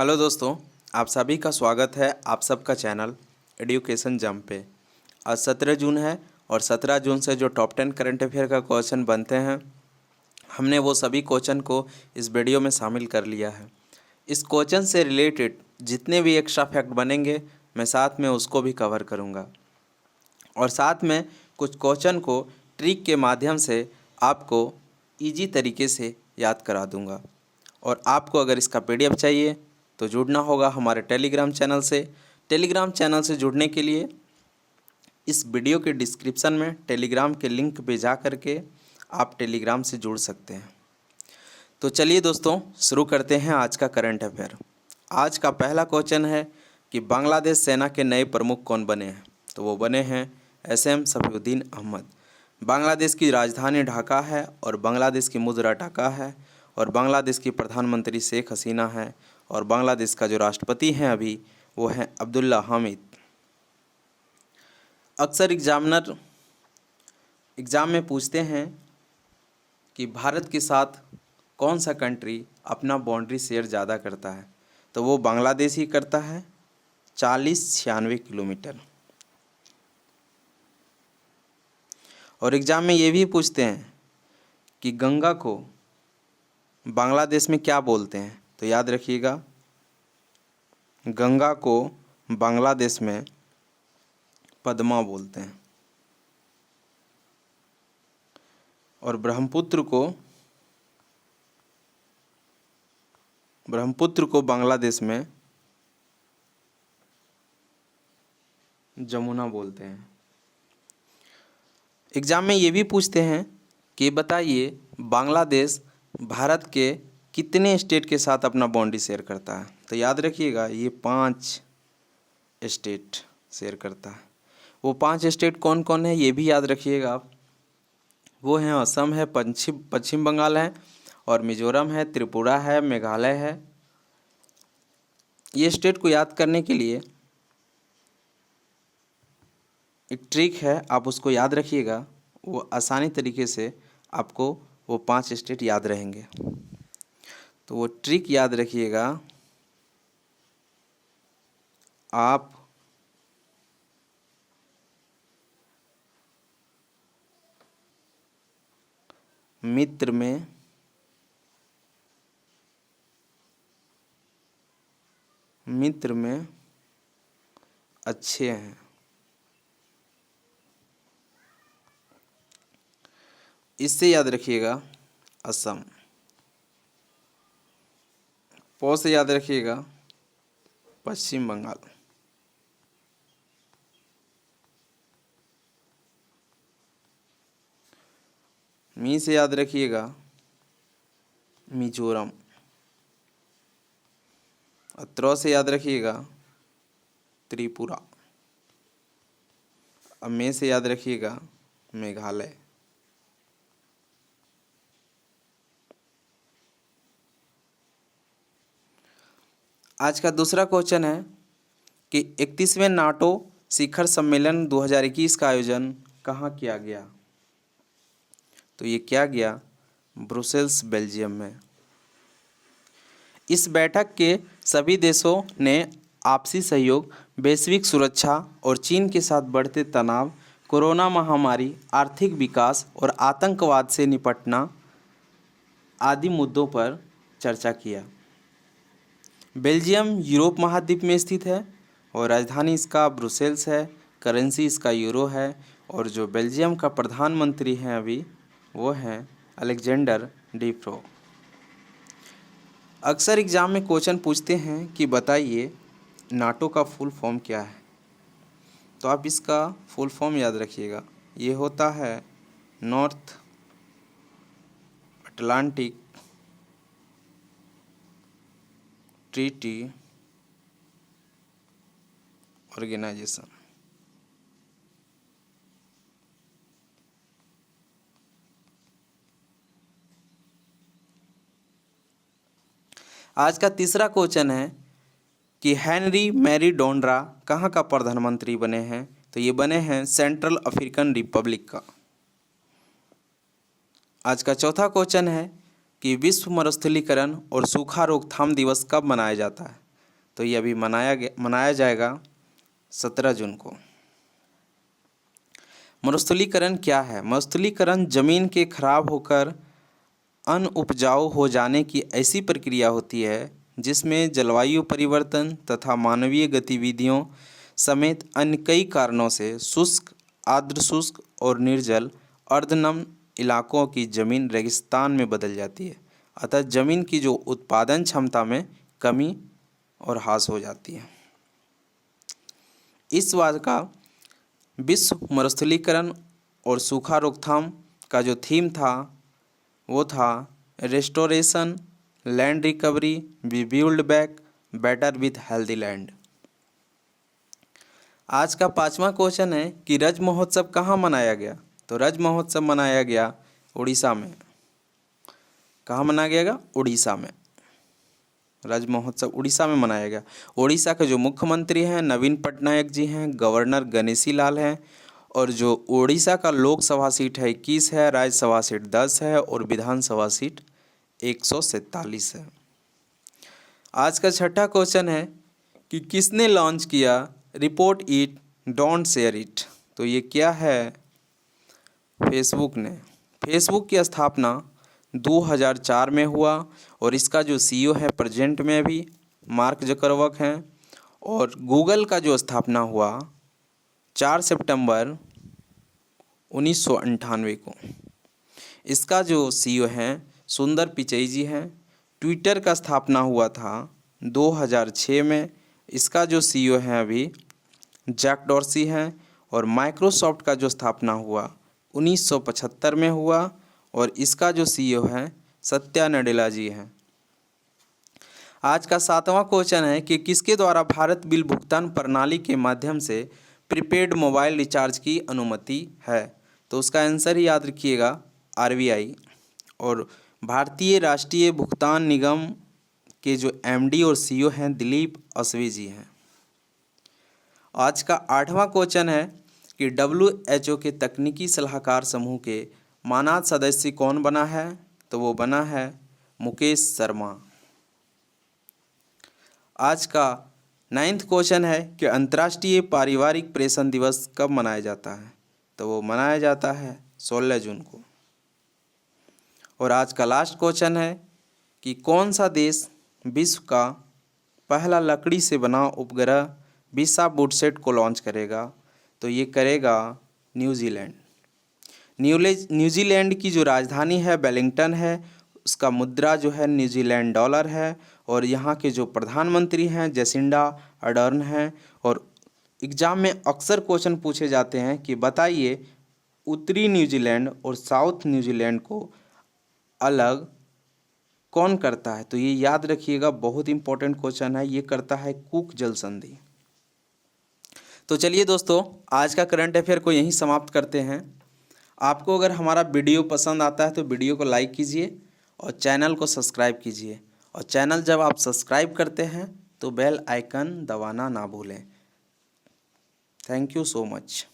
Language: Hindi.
हेलो दोस्तों, आप सभी का स्वागत है आप सबका चैनल एजुकेशन जंप पे। आज 17 जून है और 17 जून से जो टॉप 10 करंट अफेयर का क्वेश्चन बनते हैं, हमने वो सभी क्वेश्चन को इस वीडियो में शामिल कर लिया है। इस क्वेश्चन से रिलेटेड जितने भी एक्स्ट्रा फैक्ट बनेंगे, मैं साथ में उसको भी कवर करूँगा और साथ में कुछ क्वेश्चन को ट्रिक के माध्यम से आपको ईजी तरीके से याद करा दूँगा। और आपको अगर इसका PDF चाहिए तो जुड़ना होगा हमारे टेलीग्राम चैनल से। टेलीग्राम चैनल से जुड़ने के लिए इस वीडियो के डिस्क्रिप्शन में टेलीग्राम के लिंक पे जा कर के आप टेलीग्राम से जुड़ सकते हैं। तो चलिए दोस्तों, शुरू करते हैं आज का करंट अफेयर। आज का पहला क्वेश्चन है कि बांग्लादेश सेना के नए प्रमुख कौन बने हैं। तो वो बने हैं SM सफीउद्दीन अहमद। बांग्लादेश की राजधानी ढाका है और बांग्लादेश की मुद्रा टका है और बांग्लादेश की प्रधानमंत्री शेख हसीना है और बांग्लादेश का जो राष्ट्रपति हैं अभी वो हैं अब्दुल्ला हामिद। अक्सर एग्जामिनर एग्ज़ाम में पूछते हैं कि भारत के साथ कौन सा कंट्री अपना बाउंड्री शेयर ज़्यादा करता है। तो वो बांग्लादेश ही करता है, 40-96 किलोमीटर। और एग्ज़ाम में ये भी पूछते हैं कि गंगा को बांग्लादेश में क्या बोलते हैं। तो याद रखिएगा, गंगा को बांग्लादेश में पद्मा बोलते हैं और ब्रह्मपुत्र को बांग्लादेश में जमुना बोलते हैं। एग्ज़ाम में ये भी पूछते हैं कि बताइए बांग्लादेश भारत के कितने स्टेट के साथ अपना बाउंड्री शेयर करता है। तो याद रखिएगा, ये 5 स्टेट शेयर करता है। वो 5 स्टेट कौन कौन है ये भी याद रखिएगा आप। वो हैं असम है, पश्चिम बंगाल है और मिजोरम है, त्रिपुरा है, मेघालय है। ये स्टेट को याद करने के लिए एक ट्रिक है, आप उसको याद रखिएगा। वो आसानी तरीके से आपको वो 5 स्टेट याद रहेंगे। तो वो ट्रिक याद रखिएगा, आप मित्र में अच्छे हैं। इससे याद रखिएगा असम। पौ से याद रखिएगा पश्चिम बंगाल। मी से याद रखिएगा मिजोरम। त्रो से याद रखिएगा त्रिपुरा। मे से याद रखिएगा मेघालय। आज का दूसरा क्वेश्चन है कि 31वें नाटो शिखर सम्मेलन 2021 का आयोजन कहाँ किया गया। तो ये किया गया ब्रुसेल्स, बेल्जियम में। इस बैठक के सभी देशों ने आपसी सहयोग, वैश्विक सुरक्षा और चीन के साथ बढ़ते तनाव, कोरोना महामारी, आर्थिक विकास और आतंकवाद से निपटना आदि मुद्दों पर चर्चा किया। बेल्जियम यूरोप महाद्वीप में स्थित है और राजधानी इसका ब्रुसेल्स है। करेंसी इसका यूरो है और जो बेल्जियम का प्रधानमंत्री हैं अभी वो हैं अलेक्जेंडर डी क्रो। अक्सर एग्जाम में क्वेश्चन पूछते हैं कि बताइए नाटो का फुल फॉर्म क्या है। तो आप इसका फुल फॉर्म याद रखिएगा, ये होता है नॉर्थ अटलांटिक ट्रीटी ऑर्गेनाइजेशन। आज का तीसरा क्वेश्चन है कि हेनरी मैरी डोंड्रा कहाँ का प्रधानमंत्री बने हैं। तो ये बने हैं सेंट्रल अफ्रीकन रिपब्लिक का। आज का चौथा क्वेश्चन है कि विश्व मरुस्थलीकरण और सूखा रोकथाम दिवस कब मनाया जाता है। तो ये अभी मनाया जाएगा 17 जून को। मरुस्थलीकरण क्या है? मरुस्थलीकरण जमीन के खराब होकर अनउपजाऊ हो जाने की ऐसी प्रक्रिया होती है जिसमें जलवायु परिवर्तन तथा मानवीय गतिविधियों समेत अन्य कई कारणों से शुष्क, आर्द्र शुष्क और निर्जल अर्धनम इलाकों की जमीन रेगिस्तान में बदल जाती है। अतः जमीन की जो उत्पादन क्षमता में कमी और ह्रास हो जाती है। इस बार का विश्व मरुस्थलीकरण और सूखा रोकथाम का जो थीम था वो था restoration, land recovery, we build back better with healthy land. आज का 5वां क्वेश्चन है कि रज महोत्सव कहाँ मनाया गया? तो रज महोत्सव मनाया गया उड़ीसा में। कहाँ मनाया गया? उड़ीसा में। रज महोत्सव उड़ीसा में मनाया गया। उड़ीसा के जो मुख्यमंत्री हैं नवीन पटनायक जी हैं, गवर्नर गणेशी लाल हैं, और जो उड़ीसा का लोकसभा सीट है 21 है, राज्यसभा सीट 10 है और विधानसभा सीट 147 है। आज का 6ठा क्वेश्चन है कि किसने लॉन्च किया report it don't share it? तो ये क्या है? फेसबुक ने। फेसबुक की स्थापना 2004 में हुआ और इसका जो CEO है प्रेजेंट में अभी मार्क जकरबर्ग हैं। और गूगल का जो स्थापना हुआ 4 सितंबर 1998 को। इसका जो CEO हैं सुंदर पिचई जी हैं। ट्विटर का स्थापना हुआ था 2006 में। इसका जो CEO हैं अभी जैक डॉर्सी हैं। और माइक्रोसॉफ्ट का जो स्थापना हुआ 1975 में हुआ और इसका जो CEO हैं सत्या नडेला जी हैं। आज का 7वां क्वेश्चन है कि किसके द्वारा भारत बिल भुगतान प्रणाली के माध्यम से प्रीपेड मोबाइल रिचार्ज की अनुमति है? तो उसका आंसर ही याद रखिएगा RBI। और भारतीय राष्ट्रीय भुगतान निगम के जो MD और CEO हैं दिलीप असवी जी हैं। आज का 8वां क्वेश्चन है कि WHO के तकनीकी सलाहकार समूह के मानद सदस्य कौन बना है? तो वो बना है मुकेश शर्मा। आज का 9वां क्वेश्चन है कि अंतर्राष्ट्रीय पारिवारिक प्रेषण दिवस कब मनाया जाता है? तो वो मनाया जाता है 16 जून को। और आज का लास्ट क्वेश्चन है कि कौन सा देश विश्व का पहला लकड़ी से बना उपग्रह विशाबुटसेट को लॉन्च करेगा? तो ये करेगा न्यूजीलैंड। न्यूजीलैंड की जो राजधानी है वेलिंगटन है। उसका मुद्रा जो है न्यूजीलैंड डॉलर है। और यहाँ के जो प्रधानमंत्री हैं जेसिंडा अर्डर्न हैं। और एग्ज़ाम में अक्सर क्वेश्चन पूछे जाते हैं कि बताइए उत्तरी न्यूजीलैंड और साउथ न्यूजीलैंड को अलग कौन करता है? तो ये याद रखिएगा, बहुत इंपॉर्टेंट क्वेश्चन है। ये करता है कुक जल संधि। तो चलिए दोस्तों, आज का करंट अफेयर को यहीं समाप्त करते हैं। आपको अगर हमारा वीडियो पसंद आता है तो वीडियो को लाइक कीजिए और चैनल को सब्सक्राइब कीजिए। और चैनल जब आप सब्सक्राइब करते हैं तो बेल आइकन दबाना ना भूलें। Thank you so much.